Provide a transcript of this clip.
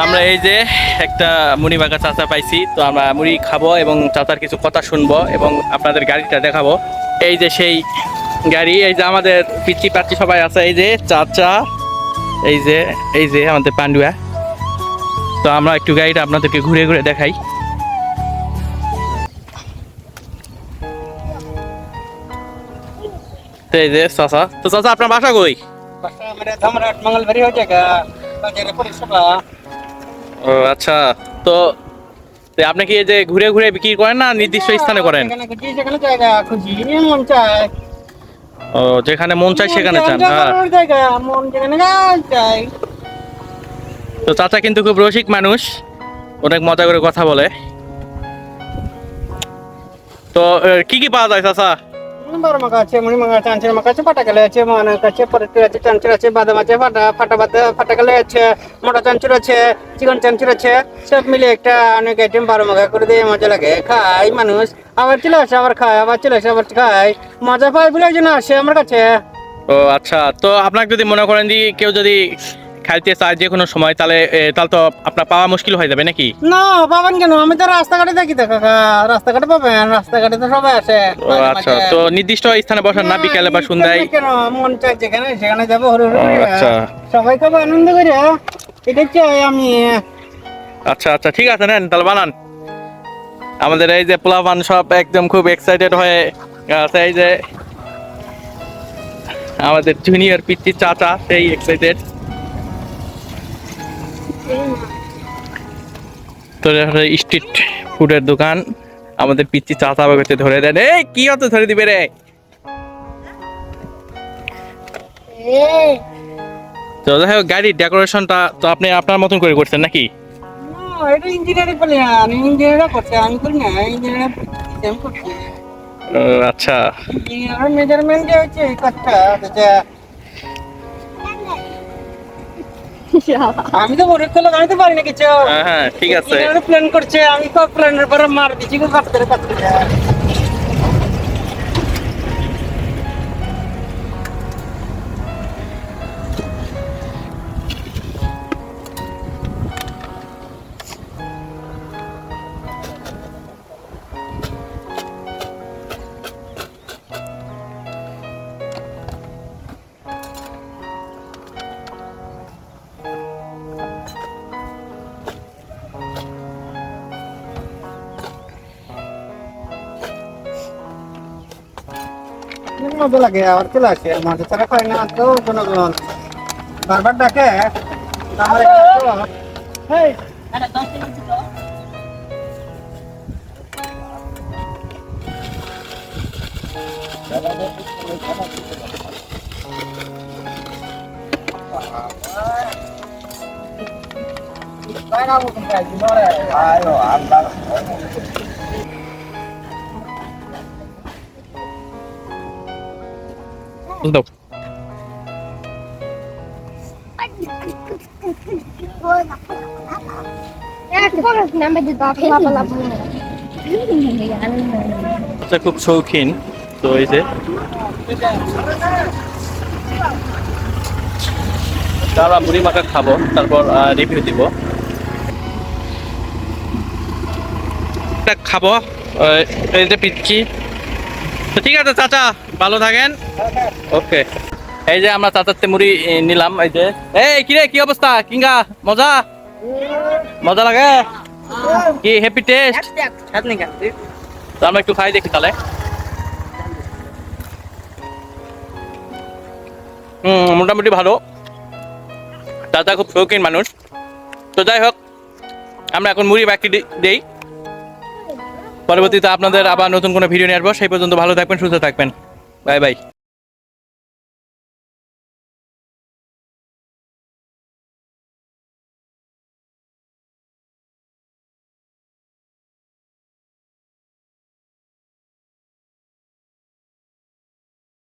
আমরা এই যে একটা মুড়ি মাখা চাচা পাইছি, তো আমরা মুড়ি খাবো এবং চাচার কিছু কথা শুনবো এবং আপনাদের গাড়িটা দেখাবো। এই যে সেই গাড়ি, এই যে আমাদের পিচ্ছি পাচ্ছি সবাই আছে, এই যে চাচা, এই যে আমাদের পান্ডুয়া। তো আমরা একটু গাড়িটা আপনাদেরকে ঘুরে ঘুরে দেখাই। তো এই যে চাচা, তো চাচা আপনার বাসা কই? ও আচ্ছা, তো আপনি কি এই যে ঘুরে ঘুরে বিক্রি করেন না নির্দিষ্ট স্থানে করেন? ও, যেখানে মন চায় সেখানে চান। তো চাচা কিন্তু খুব রসিক মানুষ, অনেক মজা করে কথা বলে। তো কি কি পাওয়া যায় চাচা? বারো মাখা আছে, মুড়ি মাখা আছে, চাঞ্চের মাখা আছে, পাটাকালে আছে, মানাক আছে, পরের আছে, চাঞ্চের আছে, বাদাম আছে, ফাটাকালে আছে, মোটা চাঞ্চুর আছে, চিকন চাঞ্চুর আছে, সব মিলে একটা অনেক আইটেম 12 মাখা করে দিয়ে মজা লাগে। খাই মানুষ, আবার চলে আসে, আবার খায়, আবার চলে আসে, আবার খায়, মজা পায় বলে একজন আসে আমার কাছে। ও আচ্ছা, তো আপনাকে যদি মনে করেন যে কেউ যদি খাইতে চায় যে কোনো সময়, তাহলে তো আপনার পাওয়া মুশকিল হয়ে যাবে নাকি? না পাবেন কেন, আমি তো রাস্তাঘাটে দেখি তো কাকা, রাস্তাঘাটে পাবেন, রাস্তাঘাটে তো সবাই আসে। ও আচ্ছা, তো নির্দিষ্ট স্থানে বসেন না বিকালে বা সন্ধ্যায়? কেন, মন চাই যেখানে সেখানে যাবো। আচ্ছা সবাই খাবো আনন্দ করে, এটা চাই আমি। আচ্ছা আচ্ছা, ঠিক আছে, নেন তাহলে বানান। আমাদের এই যে পোলাপান সব একদম খুব এক্সাইটেড হয়ে আছে। এই যে আমাদের জুনিয়র পিচ্চি চাচা সেই এক্সাইটেড। তো স্ট্রিট ফুডের দোকান, আমাদের পিচ্চি চাচা বাবাকে ধরে দেন। এই কি হতো, ধরে দিবে রে। তো যাই হোক, গাড়ির ডেকোরেশনটা তো আপনি আপনার মতন করে করছেন নাকি? এটা ইঞ্জিনিয়ারিং বলে, ইঞ্জিনিয়াররা করছে, আমি করি না। ইঞ্জিনিয়ার করছি। আচ্ছা, ইঞ্জিনিয়ার মেজারমেন্ট যে হচ্ছে এই কাজটা, আমি তো মনে করলাম আমি তো পারি না কিছু। হ্যাঁ ঠিক আছে। প্ল্যান করছে, আমি সব প্ল্যানের পরে মার দিচ্ছি কাজ করে। মজা লাগে, আবার চলে আসে, মজা ছাড়া পাই না তো জনগণ বারবার ডাকে। দাও। আচ্ছা, খুব শৌখিন। তো এই যে আমরা মুড়ি মাখা খাবো, তারপর রিভিউ দিব। খাবো এই যে পিচ্ছি। তো ঠিক আছে চাচা, ভালো থাকেন। ওকে। এই যে আমরা চাচাতে মুড়ি নিলাম। এই যে এই কিরে, কি অবস্থা কিঙ্গা? মজা মজা লাগে কি? Happy taste. তো আমরা একটু খাই দেখি তাহলে। মোটামুটি ভালো। চাচা খুব শৌখিন মানুষ। তো যাই হোক, আমরা এখন মুড়ি বাকি দেই। পরবর্তীতে আপনাদের আবার নতুন কোনো ভিডিও নিয়ে আসবো। সেই পর্যন্ত ভালো থাকবেন, সুস্থ থাকবেন। Bye bye.